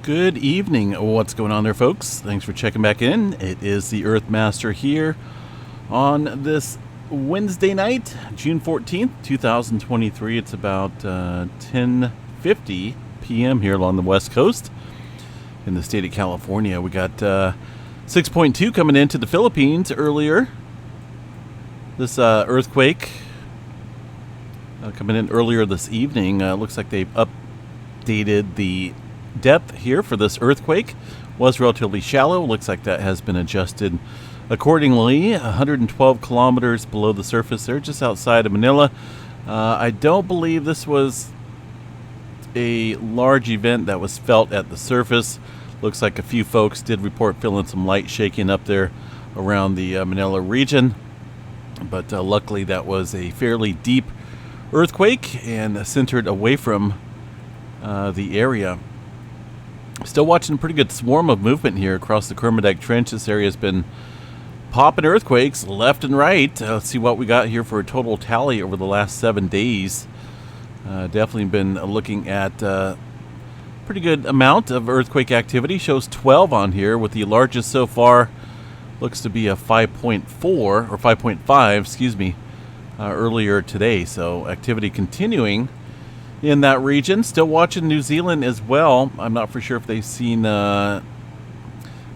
Good evening. What's going on there, folks? Thanks for checking back in. It is the Earthmaster here on this Wednesday night, June 14th, 2023. It's about 10:50 p.m. here along the West Coast in the state of California. We got 6.2 coming into the Philippines earlier. This earthquake coming in earlier this evening. Looks like they've updated the depth here for this earthquake. Was relatively shallow. Looks like that has been adjusted accordingly. 112 kilometers below the surface there, just outside of Manila. I don't believe this was a large event that was felt at the surface. Looks like a few folks did report feeling some light shaking up there around the Manila region, but luckily that was a fairly deep earthquake and centered away from the area. Still watching a pretty good swarm of movement here across the Kermadec Trench. This area has been popping earthquakes left and right. Let's see what we got here for a total tally over the last 7 days. Definitely been looking at pretty good amount of earthquake activity. Shows 12 on here, with the largest so far looks to be a 5.4 or 5.5, excuse me, earlier today. So activity continuing in that region. Still watching New Zealand as well. I'm not for sure if they've seen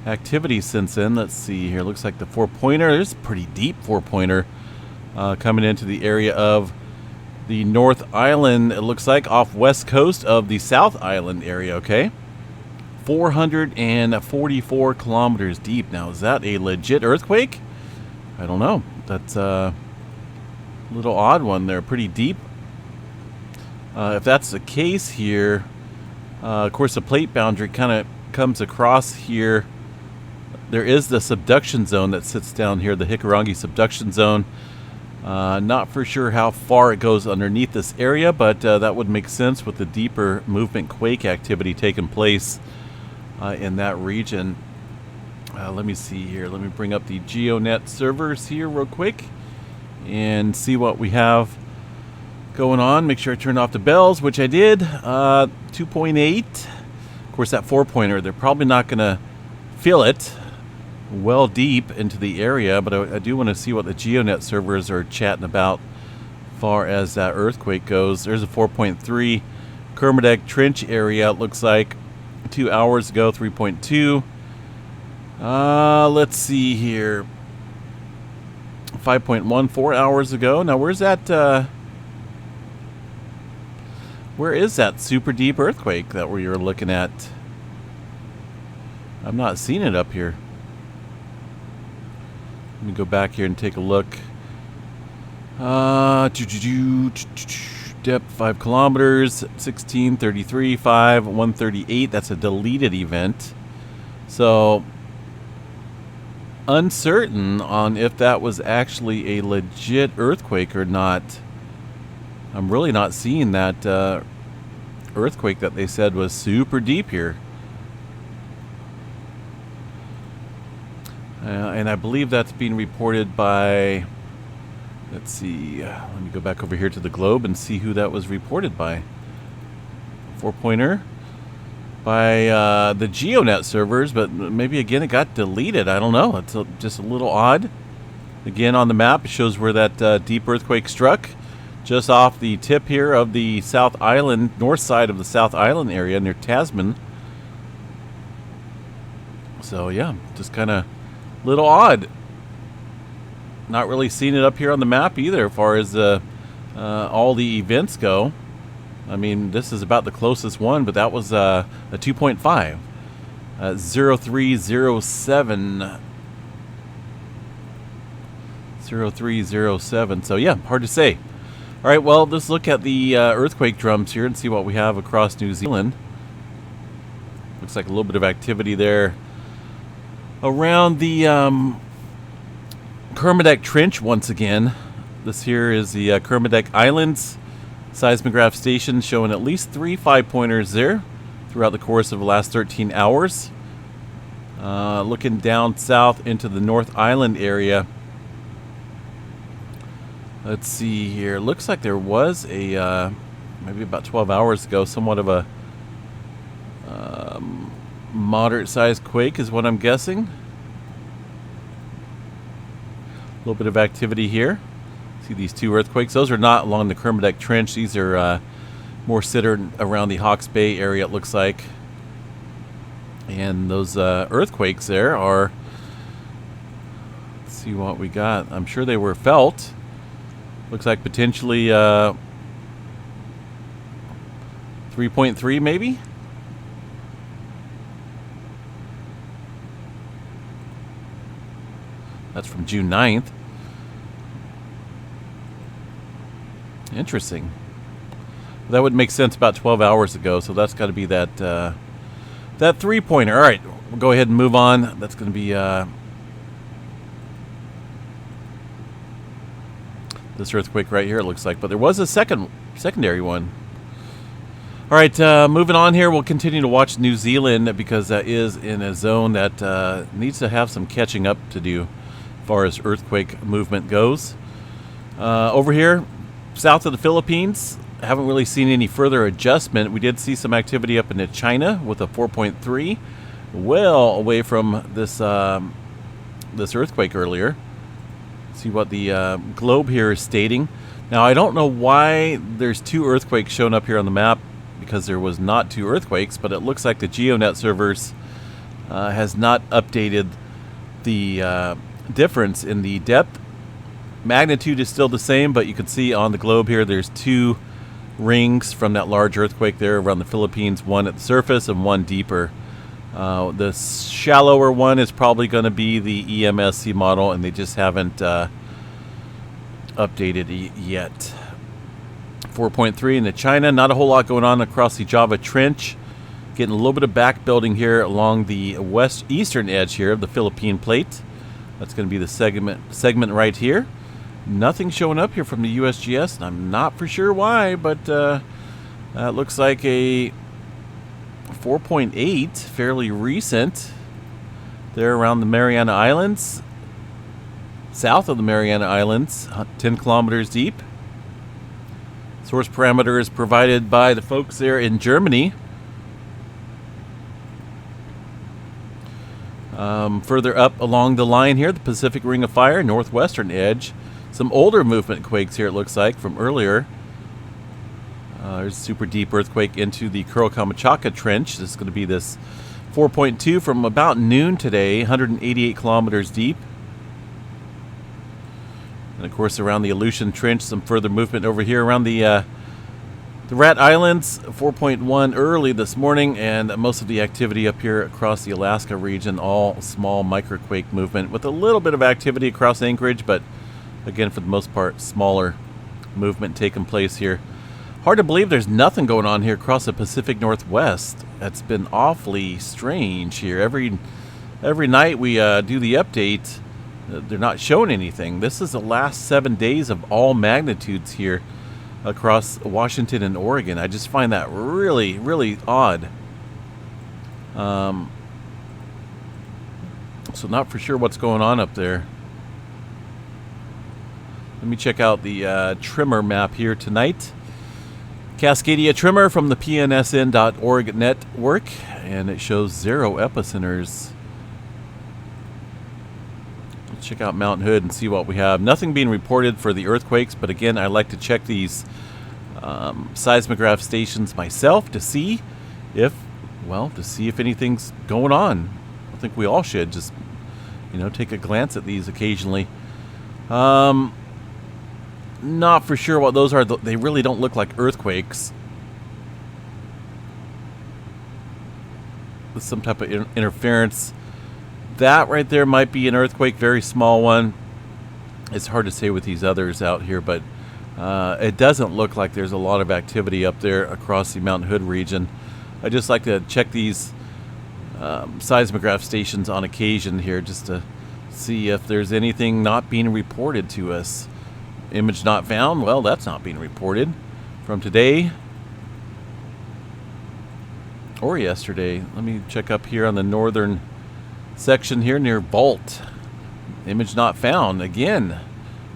activity since then. Let's see here. Looks like the 4-pointer is pretty deep 4-pointer coming into the area of the North Island. It looks like off west coast of the South Island area. Okay, 444 kilometers deep. Now, is that a legit earthquake? I don't know. That's a little odd one there. Pretty deep. If that's the case here, of course the plate boundary kind of comes across here. There is the subduction zone that sits down here, the Hikurangi subduction zone. Not for sure how far it goes underneath this area, but that would make sense with the deeper movement quake activity taking place in that region. Let me see here. Let me bring up the GeoNet servers here real quick and see what we have going on. Make sure I turn off the bells, which I did. 2.8. Of course, that 4-pointer, they're probably not going to feel it well deep into the area, but I do want to see what the GeoNet servers are chatting about as far as that earthquake goes. There's a 4.3 Kermadec Trench area, it looks like 2 hours ago, 3.2. Let's see here. 5.1 4 hours ago. Now, where's that? Where is that super deep earthquake that we were looking at? I'm not seeing it up here. Let me go back here and take a look. Depth 5 kilometers, 16, 33, 5, 138. That's a deleted event. So, uncertain on if that was actually a legit earthquake or not. I'm really not seeing that earthquake that they said was super deep here. And I believe that's being reported by, let's see, let me go back over here to the globe and see who that was reported by. 4-pointer by the GeoNet servers, but maybe again it got deleted. I don't know. It's just a little odd. Again, on the map, it shows where that deep earthquake struck. Just off the tip here of the South Island, north side of the South Island area near Tasman. So yeah, just kind of little odd. Not really seeing it up here on the map either, as far as all the events go. I mean, this is about the closest one, but that was a 2.5, 0307. 0307. So yeah, hard to say. All right, well, let's look at the earthquake drums here and see what we have across New Zealand. Looks like a little bit of activity there around the Kermadec Trench once again. This here is the Kermadec Islands seismograph station, showing at least 3 5-pointers there throughout the course of the last 13 hours. Looking down south into the North Island area. Let's see here. Looks like there was a maybe about 12 hours ago, somewhat of a moderate-sized quake is what I'm guessing. A little bit of activity here. See these two earthquakes. Those are not along the Kermadec Trench. These are more centered around the Hawke's Bay area, it looks like. And those earthquakes there are... Let's see what we got. I'm sure they were felt. Looks like potentially 3.3 maybe? That's from June 9th. Interesting. That would make sense about 12 hours ago, so that's got to be that that three-pointer. All right, we'll go ahead and move on. That's going to be this earthquake right here, it looks like. But there was a secondary one. All right, moving on here. We'll continue to watch New Zealand because that is in a zone that needs to have some catching up to do as far as earthquake movement goes. Over here, south of the Philippines, haven't really seen any further adjustment. We did see some activity up into China with a 4.3, well away from this this earthquake earlier. See what the globe here is stating. Now, I don't know why there's two earthquakes shown up here on the map, because there was not two earthquakes, but it looks like the GeoNet servers has not updated the difference in the depth. Magnitude is still the same, but you can see on the globe here there's two rings from that large earthquake there around the Philippines, one at the surface and one deeper. The shallower one is probably going to be the EMSC model, and they just haven't updated it yet. 4.3 into China. Not a whole lot going on across the Java Trench. Getting a little bit of back building here along the eastern edge here of the Philippine plate. That's going to be the segment right here. Nothing showing up here from the USGS, and I'm not for sure why, but that looks like a 4.8, fairly recent. There around the Mariana Islands, south of the Mariana Islands, 10 kilometers deep. Source parameter is provided by the folks there in Germany. Further up along the line here, the Pacific Ring of Fire, northwestern edge. Some older movement quakes here, it looks like, from earlier. There's a super deep earthquake into the Kuril-Kamchatka Trench. This is going to be this 4.2 from about noon today, 188 kilometers deep. And, of course, around the Aleutian Trench, some further movement over here around the Rat Islands, 4.1 early this morning, and most of the activity up here across the Alaska region, all small microquake movement with a little bit of activity across Anchorage, but again, for the most part, smaller movement taking place here. Hard to believe there's nothing going on here across the Pacific Northwest. That's been awfully strange here. Every night we do the update, they're not showing anything. This is the last 7 days of all magnitudes here across Washington and Oregon. I just find that really, really odd. So not for sure what's going on up there. Let me check out the tremor map here tonight. Cascadia tremor from the pnsn.org network, and it shows 0 epicenters. Let's check out Mount Hood and see what we have. Nothing being reported for the earthquakes, but again, I like to check these seismograph stations myself to see if anything's going on. I think we all should just, take a glance at these occasionally. Not for sure what those are. They really don't look like earthquakes. With some type of interference. That right there might be an earthquake, very small one. It's hard to say with these others out here, but it doesn't look like there's a lot of activity up there across the Mount Hood region. I just like to check these seismograph stations on occasion here just to see if there's anything not being reported to us. Image not found. Well, that's not being reported from today or yesterday. Let me check up here on the northern section here near Vault. Image not found. Again,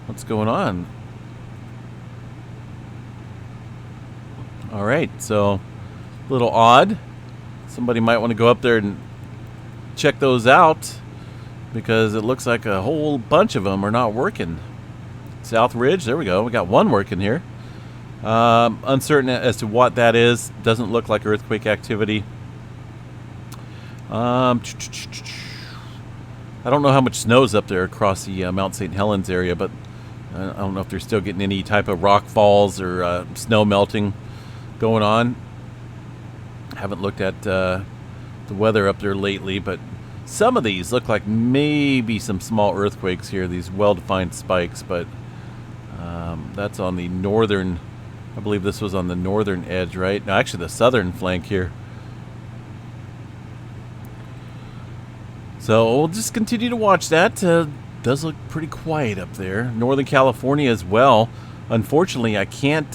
what's going on? All right, so a little odd. Somebody might want to go up there and check those out because it looks like a whole bunch of them are not working. South Ridge, there we go. We got one working here. Uncertain as to what that is. Doesn't look like earthquake activity. I don't know how much snow's up there across the Mount St. Helens area, but I don't know if they're still getting any type of rock falls or snow melting going on. Haven't looked at the weather up there lately, but some of these look like maybe some small earthquakes here, these well-defined spikes, but that's on the northern, I believe this was on the northern edge, right? No, actually the southern flank here. So we'll just continue to watch that. Does look pretty quiet up there. Northern California as well. Unfortunately, I can't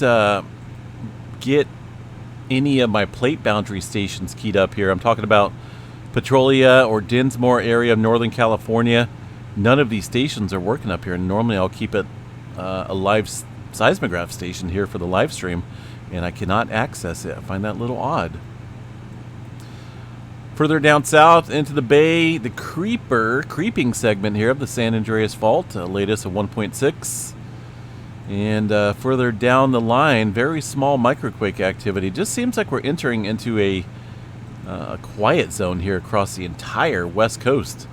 get any of my plate boundary stations keyed up here. I'm talking about Petrolia or Dinsmore area of Northern California. None of these stations are working up here. Normally I'll keep it a live seismograph station here for the live stream, and I cannot access it. I find that a little odd. Further down south into the bay, the creeping segment here of the San Andreas Fault, latest of 1.6. And further down the line, very small microquake activity. Just seems like we're entering into a quiet zone here across the entire west coast.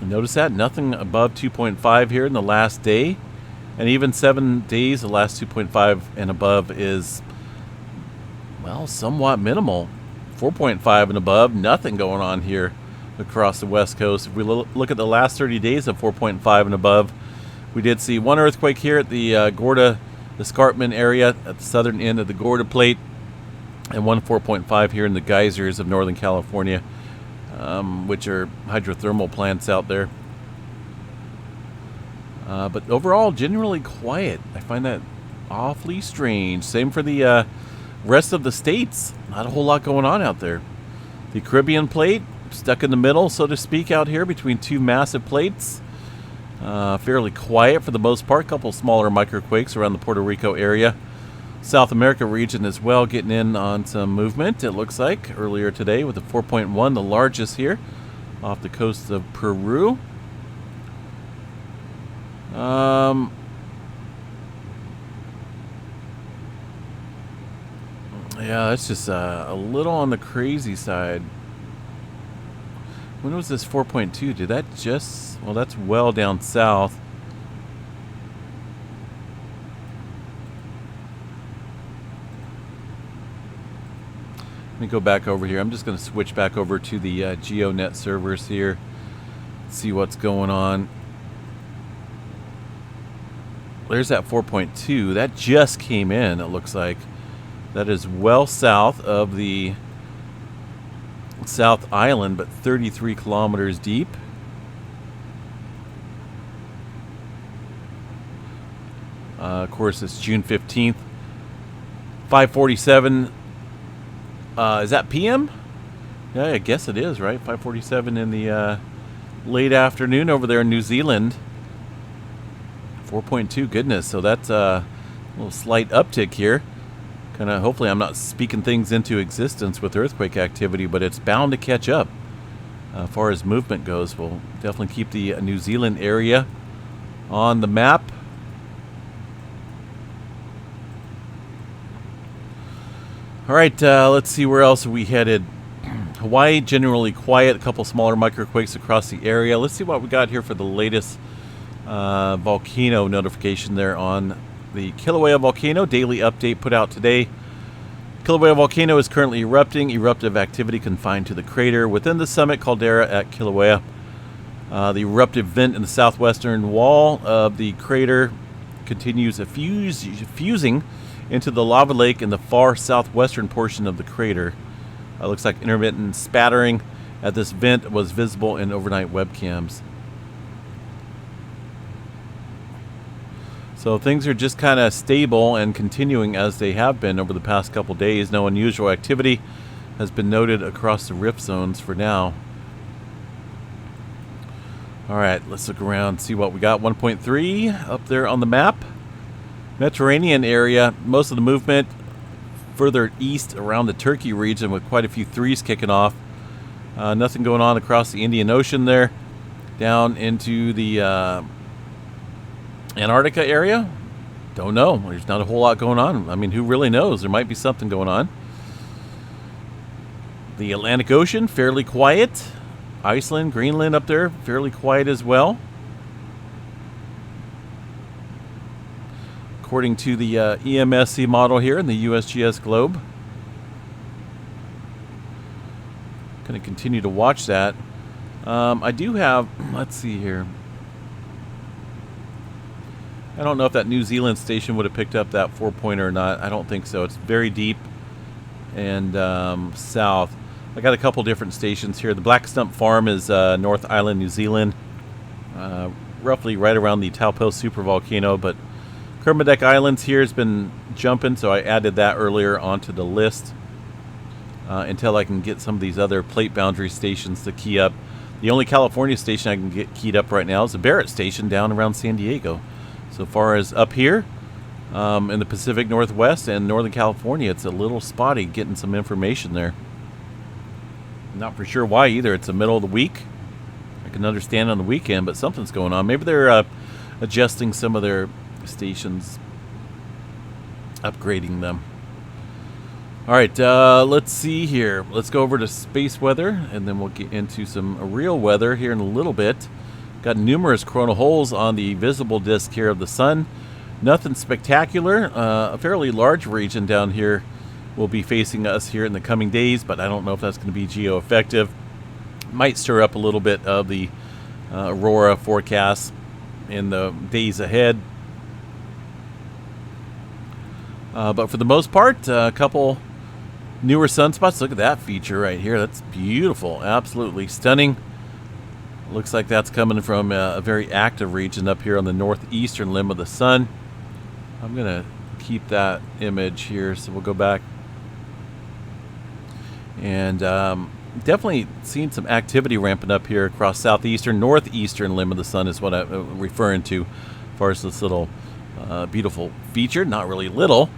Notice that? Nothing above 2.5 here in the last day. And even 7 days, the last 2.5 and above is, well, somewhat minimal. 4.5 and above, nothing going on here across the west coast. If we look at the last 30 days of 4.5 and above, we did see one earthquake here at the Gorda Escarpment area at the southern end of the Gorda Plate, and one 4.5 here in the geysers of Northern California, which are hydrothermal plants out there. But overall, generally quiet. I find that awfully strange. Same for the rest of the states. Not a whole lot going on out there. The Caribbean Plate, stuck in the middle, so to speak, out here between two massive plates. Fairly quiet for the most part. A couple smaller microquakes around the Puerto Rico area. South America region as well, getting in on some movement, it looks like, earlier today with a 4.1, the largest here, off the coast of Peru. Yeah, it's just a little on the crazy side. When was this 4.2? Did that just... Well, that's well down south. Let me go back over here. I'm just going to switch back over to the GeoNet servers here. See what's going on. There's that 4.2. That just came in, it looks like. That is well south of the South Island, but 33 kilometers deep. Of course, it's June 15th. 5:47. Is that PM? Yeah, I guess it is, right? 5:47 in the late afternoon over there in New Zealand. 4.2, goodness. So that's a little slight uptick here. Kind of, hopefully I'm not speaking things into existence with earthquake activity, but it's bound to catch up. As far as movement goes, we'll definitely keep the New Zealand area on the map. All right, let's see where else we headed. Hawaii, generally quiet. A couple smaller microquakes across the area. Let's see what we got here for the latest volcano notification there on the Kilauea volcano. Daily update put out today. Kilauea volcano is currently erupting. Eruptive activity confined to the crater within the summit caldera at Kilauea. The eruptive vent in the southwestern wall of the crater continues fusing into the lava lake in the far southwestern portion of the crater. Looks like intermittent spattering at this vent was visible in overnight webcams. So things are just kind of stable and continuing as they have been over the past couple days. No unusual activity has been noted across the rift zones for now. All right, let's look around, see what we got. 1.3 up there on the map. Mediterranean area, most of the movement further east around the Turkey region with quite a few threes kicking off. Nothing going on across the Indian Ocean there. Down into the Antarctica area, don't know. There's not a whole lot going on. I mean, who really knows? There might be something going on. The Atlantic Ocean, fairly quiet. Iceland, Greenland up there, fairly quiet as well. According to the EMSC model here in the USGS globe. Going to continue to watch that. I do have, let's see here. I don't know if that New Zealand station would have picked up that 4-pointer or not. I don't think so. It's very deep and south. I got a couple different stations here. The Black Stump Farm is North Island, New Zealand. Roughly right around the Taupo supervolcano, but Kermadec Islands here has been jumping, so I added that earlier onto the list until I can get some of these other plate boundary stations to key up. The only California station I can get keyed up right now is the Barrett station down around San Diego. So far as up here in the Pacific Northwest and Northern California, it's a little spotty getting some information there. Not for sure why either. It's the middle of the week. I can understand on the weekend, but something's going on. Maybe they're adjusting some of their stations, upgrading them. All right, let's see here. Let's go over to space weather, and then we'll get into some real weather here in a little bit. Got numerous coronal holes on the visible disk here of the sun. Nothing spectacular. A fairly large region down here will be facing us here in the coming days, but I don't know if that's going to be geo-effective. Might stir up a little bit of the aurora forecast in the days ahead. But for the most part, a couple newer sunspots. Look at that feature right here. That's beautiful. Absolutely stunning. Looks like that's coming from a very active region up here on the northeastern limb of the sun. I'm going to keep that image here, so we'll go back. And definitely seeing some activity ramping up here across southeastern, northeastern limb of the sun is what I'm referring to as far as this little beautiful feature. Not really little.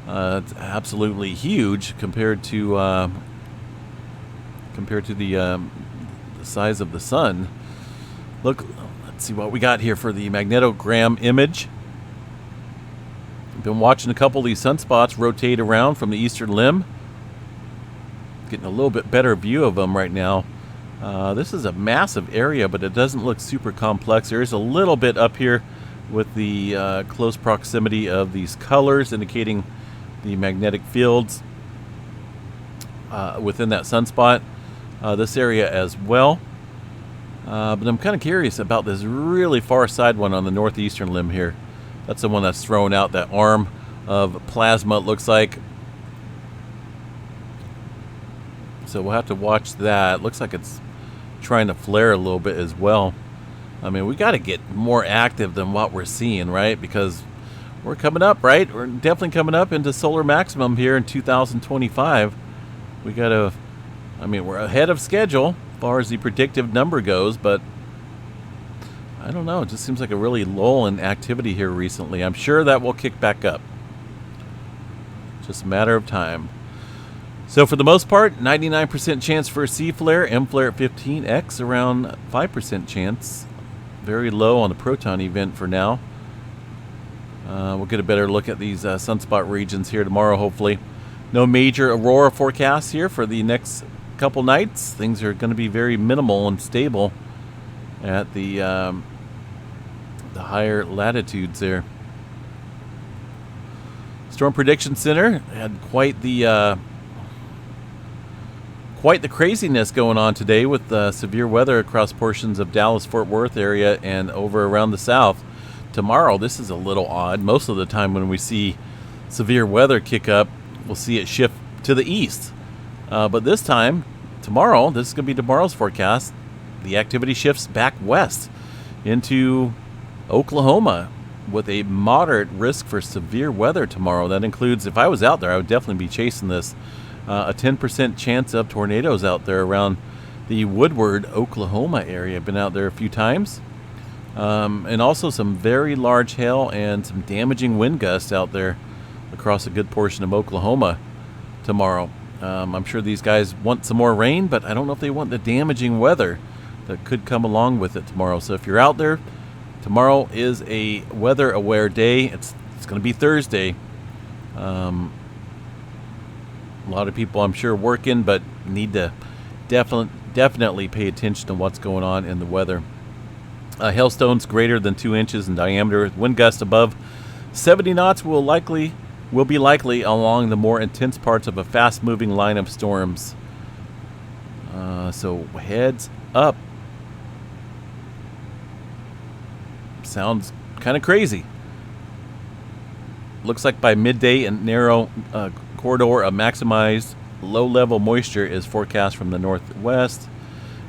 It's absolutely huge compared to the size of the sun. Look, let's see what we got here for the magnetogram image. I've been watching a couple of these sunspots rotate around from the eastern limb. Getting a little bit better view of them right now. This is a massive area, but it doesn't look super complex. There is a little bit up here with the close proximity of these colors indicating the magnetic fields within that sunspot. This area as well. But I'm kind of curious about this really far side one on the northeastern limb here. That's the one that's throwing out that arm of plasma, it looks like. So we'll have to watch that. Looks like it's trying to flare a little bit as well. I mean, we got to get more active than what we're seeing, right? Because we're coming up, right? We're definitely coming up into solar maximum here in 2025. We got to, I mean, we're ahead of schedule as far as the predictive number goes, but I don't know. It just seems like a really lull in activity here recently. I'm sure that will kick back up. Just a matter of time. So for the most part, 99% chance for a C flare, M flare at 15, X around 5% chance. Very low on the proton event for now. We'll get a better look at these sunspot regions here tomorrow, hopefully. No major aurora forecasts here for the next couple nights. Things are going to be very minimal and stable at the higher latitudes there. Storm Prediction Center had quite the craziness going on today with severe weather across portions of Dallas-Fort Worth area and over around the south. Tomorrow, this is a little odd. Most of the time when we see severe weather kick up, we'll see it shift to the east. But this time, tomorrow, this is going to be tomorrow's forecast, the activity shifts back west into Oklahoma with a moderate risk for severe weather tomorrow. That includes, if I was out there, I would definitely be chasing this. A 10% chance of tornadoes out there around the Woodward, Oklahoma area. I've been out there a few times. And also some very large hail and some damaging wind gusts out there across a good portion of Oklahoma tomorrow. I'm sure these guys want some more rain, but I don't know if they want the damaging weather that could come along with it tomorrow. So if you're out there, tomorrow is a weather-aware day. It's going to be Thursday. A lot of people, I'm sure, working, but need to definitely pay attention to what's going on in the weather. Hailstones greater than 2 inches in diameter. Wind gusts above 70 knots will be likely along the more intense parts of a fast-moving line of storms. So heads up. Sounds kind of crazy. Looks like by midday, a narrow corridor of maximized low-level moisture is forecast from the northwest.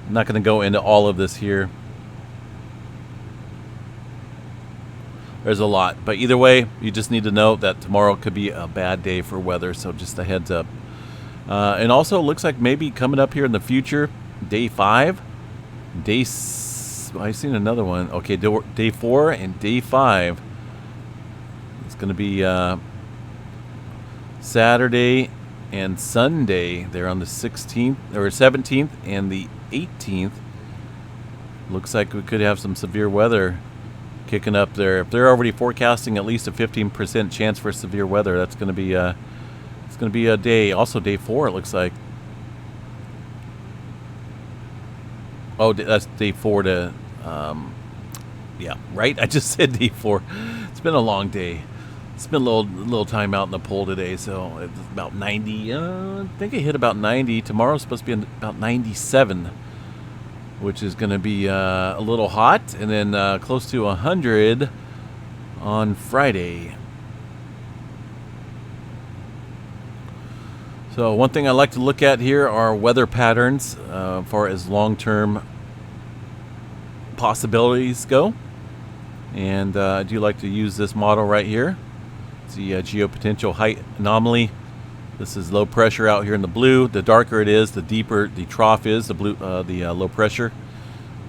I'm not going to go into all of this here. There's a lot, but either way, you just need to know that tomorrow could be a bad day for weather, so just a heads up. And also, it looks like maybe coming up here in the future, day 5, I've seen another one. Okay, day 4 and day 5. It's going to be Saturday and Sunday. They're on the 16th or 17th and the 18th. Looks like we could have some severe weather kicking up there. If they're already forecasting at least a 15% chance for severe weather, that's going to be it's going to be a day. Also, day 4. It looks like. Oh, that's day 4 to. Yeah, right. I just said day 4. It's been a long day. It's been a little time out in the pool today, so it's about 90. I think it hit about 90. Tomorrow's supposed to be about 97. Which is going to be a little hot, and then close to 100 on Friday. So one thing I like to look at here are weather patterns as far as long-term possibilities go. And I do like to use this model right here. It's the geopotential height anomaly. This is low pressure out here in the blue. The darker it is, the deeper the trough is, the blue, low pressure.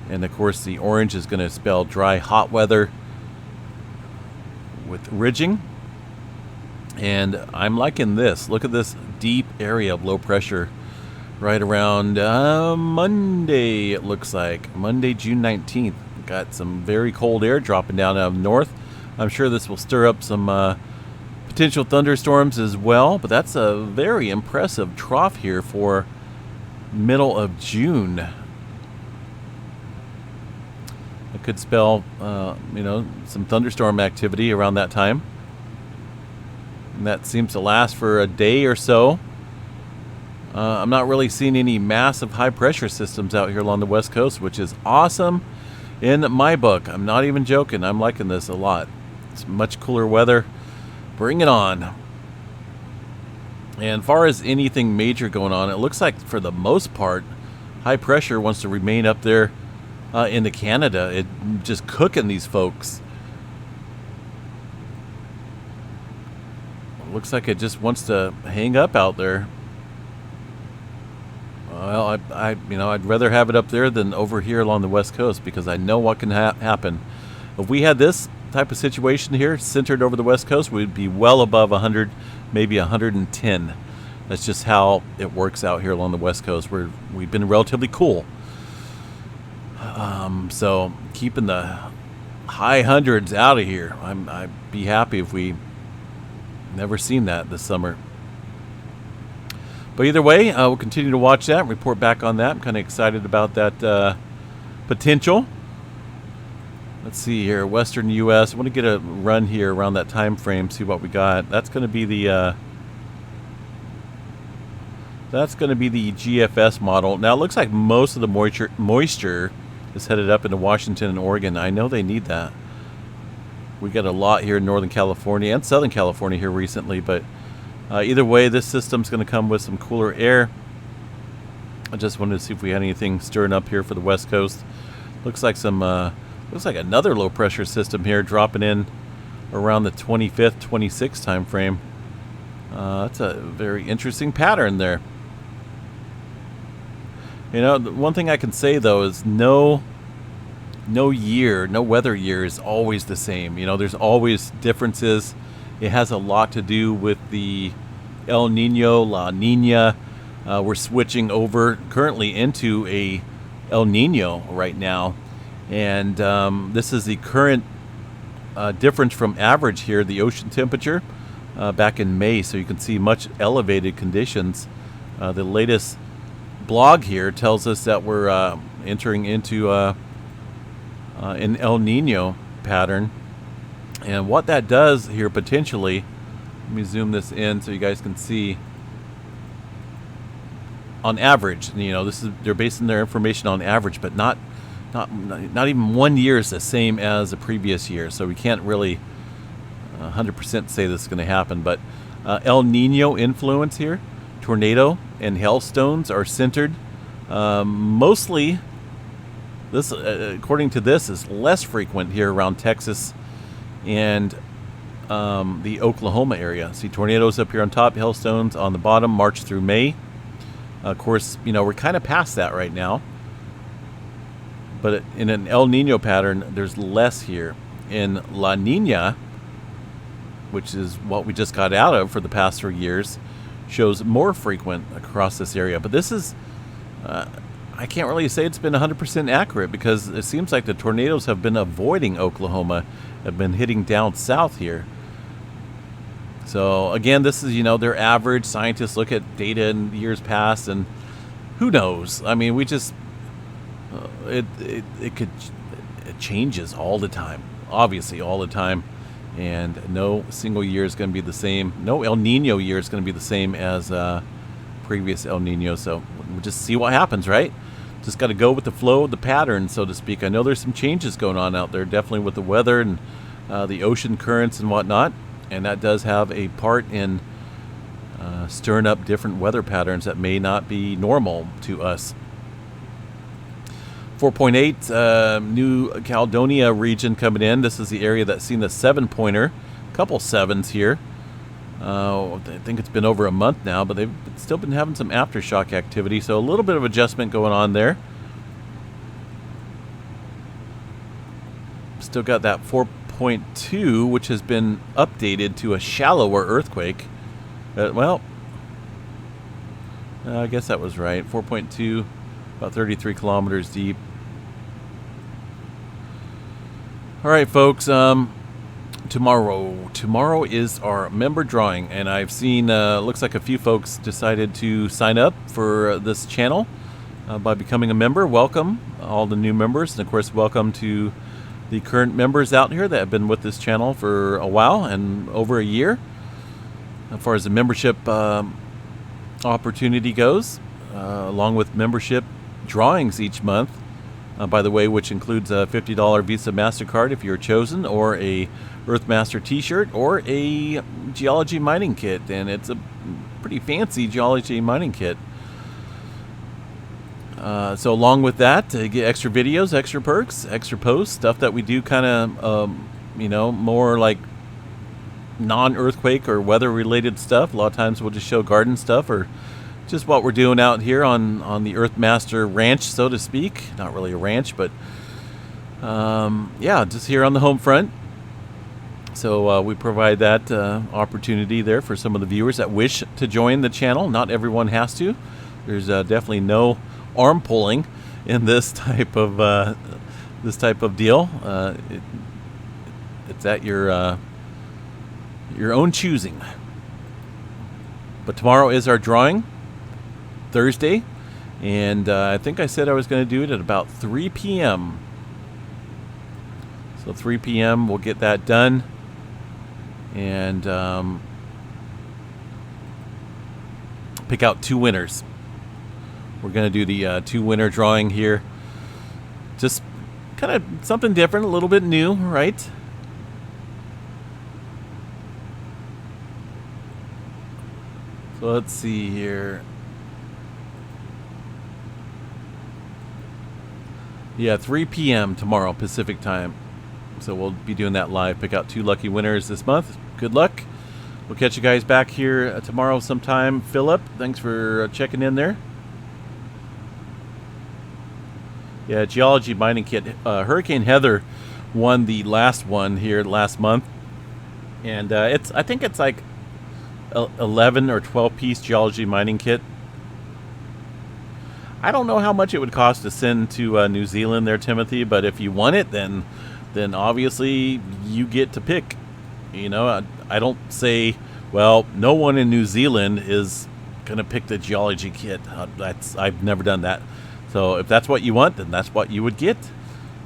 And of course, the orange is going to spell dry, hot weather with ridging. And I'm liking this. Look at this deep area of low pressure right around Monday, it looks like. Monday, June 19th. Got some very cold air dropping down out of the north. I'm sure this will stir up some potential thunderstorms as well, but that's a very impressive trough here for middle of June. It could spell, some thunderstorm activity around that time. And that seems to last for a day or so. I'm not really seeing any massive high pressure systems out here along the west coast, which is awesome in my book. I'm not even joking. I'm liking this a lot. It's much cooler weather. Bring it on. And as far as anything major going on, it looks like for the most part, high pressure wants to remain up there into Canada. It just cooking these folks. It looks like it just wants to hang up out there. Well, I'd rather have it up there than over here along the west coast, because I know what can happen. If we had this type of situation here centered over the west coast, we'd be well above 100, maybe 110. That's just how it works out here along the west coast, where we've been relatively cool. So keeping the high hundreds out of here. I'd be happy if we never seen that this summer. But either way, we'll continue to watch that and report back on that. I'm kind of excited about that potential. Let's see here, Western U.S. I want to get a run here around that time frame, see what we got. That's going to be the GFS model. Now it looks like most of the moisture is headed up into Washington and Oregon. I know they need that. We got a lot here in Northern California and Southern California here recently, but either way, this system's going to come with some cooler air. I just wanted to see if we had anything stirring up here for the West Coast. Looks like another low pressure system here dropping in around the 25th, 26th time frame. That's a very interesting pattern there. You know, the one thing I can say though is no weather year is always the same. You know, there's always differences. It has a lot to do with the El Nino, La Nina We're switching over currently into a El Nino right now, and this is the current difference from average here, the ocean temperature back in May, so you can see much elevated conditions. The latest blog here tells us that we're entering into an El Nino pattern, and what that does here potentially, let me zoom this in so you guys can see. On average, they're basing their information on average, but not even 1 year is the same as the previous year, so we can't really 100% say this is going to happen. But El Nino influence here, tornado and hailstones are centered. Mostly, this according to this is less frequent here around Texas and the Oklahoma area. See tornadoes up here on top, hailstones on the bottom, March through May. Of course, we're kind of past that right now. But in an El Nino pattern, there's less here. In La Nina, which is what we just got out of for the past 3 years, shows more frequent across this area. But this is, I can't really say it's been 100% accurate, because it seems like the tornadoes have been avoiding Oklahoma, have been hitting down south here. So again, this is, their average. Scientists look at data in years past, and who knows? I mean, we just it changes all the time, obviously all the time, and no single year is going to be the same. No El Nino year is going to be the same as previous El Nino. So we'll just see what happens, right? Just got to go with the flow of the pattern, so to speak. I know there's some changes going on out there, definitely with the weather and the ocean currents and whatnot. And that does have a part in stirring up different weather patterns that may not be normal to us. 4.8, New Caledonia region coming in. This is the area that's seen a 7-pointer. A couple 7s here. I think it's been over a month now, but they've still been having some aftershock activity. So a little bit of adjustment going on there. Still got that 4.2, which has been updated to a shallower earthquake. Well, I guess that was right. 4.2, about 33 kilometers deep. All right, folks. Tomorrow is our member drawing, and I've seen looks like a few folks decided to sign up for this channel by becoming a member. Welcome all the new members, and of course welcome to the current members out here that have been with this channel for a while and over a year. As far as the membership opportunity goes, along with membership drawings each month, by the way, which includes a $50 Visa MasterCard if you're chosen, or a Earthmaster t-shirt, or a geology mining kit, and it's a pretty fancy geology mining kit. So along with that, to get extra videos, extra perks, extra posts, stuff that we do kind of, more like non-earthquake or weather-related stuff. A lot of times we'll just show garden stuff, or just what we're doing out here on the Earthmaster ranch, so to speak. Not really a ranch, but yeah, just here on the home front. So we provide that opportunity there for some of the viewers that wish to join the channel. Not everyone has to. There's definitely no arm pulling in this type of deal. It's at your own choosing. But tomorrow is our drawing, Thursday, and I think I said I was going to do it at about 3 p.m. So 3 p.m. we'll get that done, and pick out 2 winners. We're going to do the 2-winner drawing here. Just kind of something different, a little bit new, right? So let's see here. Yeah, 3 p.m. tomorrow, Pacific time. So we'll be doing that live. Pick out 2 lucky winners this month. Good luck. We'll catch you guys back here tomorrow sometime. Philip, thanks for checking in there. Yeah, geology mining kit. Hurricane Heather won the last one here last month, and I think it's like 11 or 12 piece geology mining kit. I don't know how much it would cost to send to New Zealand there, Timothy, but if you want it, then obviously you get to pick. You know, I don't say, well, no one in New Zealand is going to pick the geology kit. I've never done that. So if that's what you want, then that's what you would get.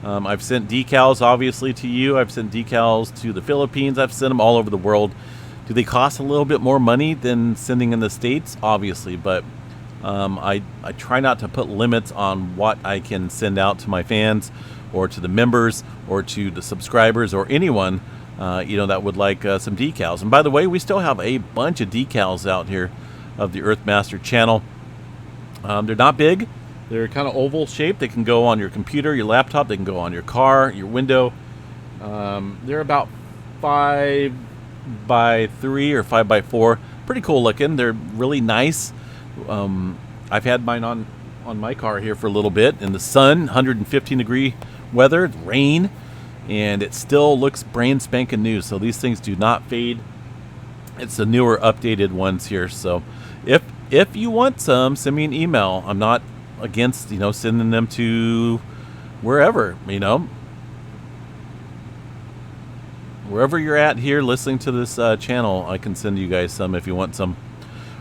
I've sent decals, obviously, to you. I've sent decals to the Philippines. I've sent them all over the world. Do they cost a little bit more money than sending in the States? Obviously, but I try not to put limits on what I can send out to my fans or to the members or to the subscribers or anyone that would like some decals. And by the way, we still have a bunch of decals out here of the Earthmaster channel. They're not big. They're kind of oval shaped. They can go on your computer, your laptop. They can go on your car, your window. They're about 5 by 3 or 5 by 4. Pretty cool looking. They're really nice. I've had mine on my car here for a little bit in the sun, 115 degree weather, rain, and it still looks brand spanking new. So these things do not fade. It's the newer, updated ones here. So if you want some, send me an email. I'm not against sending them to wherever wherever you're at here listening to this channel. I can send you guys some if you want some.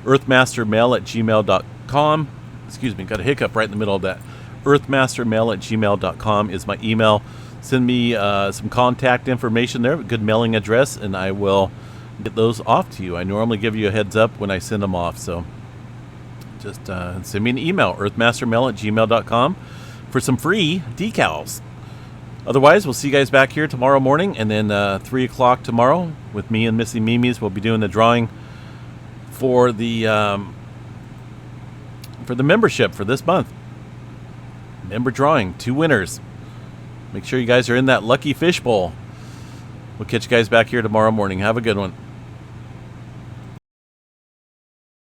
earthmastermail@gmail.com. Excuse me, got a hiccup right in the middle of that. earthmastermail@gmail.com is my email. Send me some contact information there, a good mailing address, and I will get those off to you. I normally give you a heads up when I send them off, so just send me an email, earthmastermail@gmail.com, for some free decals. Otherwise, we'll see you guys back here tomorrow morning, and then 3 o'clock tomorrow with me and Missy Mimi's. We'll be doing the drawing for the membership for this month. Member drawing, 2 winners. Make sure you guys are in that lucky fishbowl. We'll catch you guys back here tomorrow morning. Have a good one.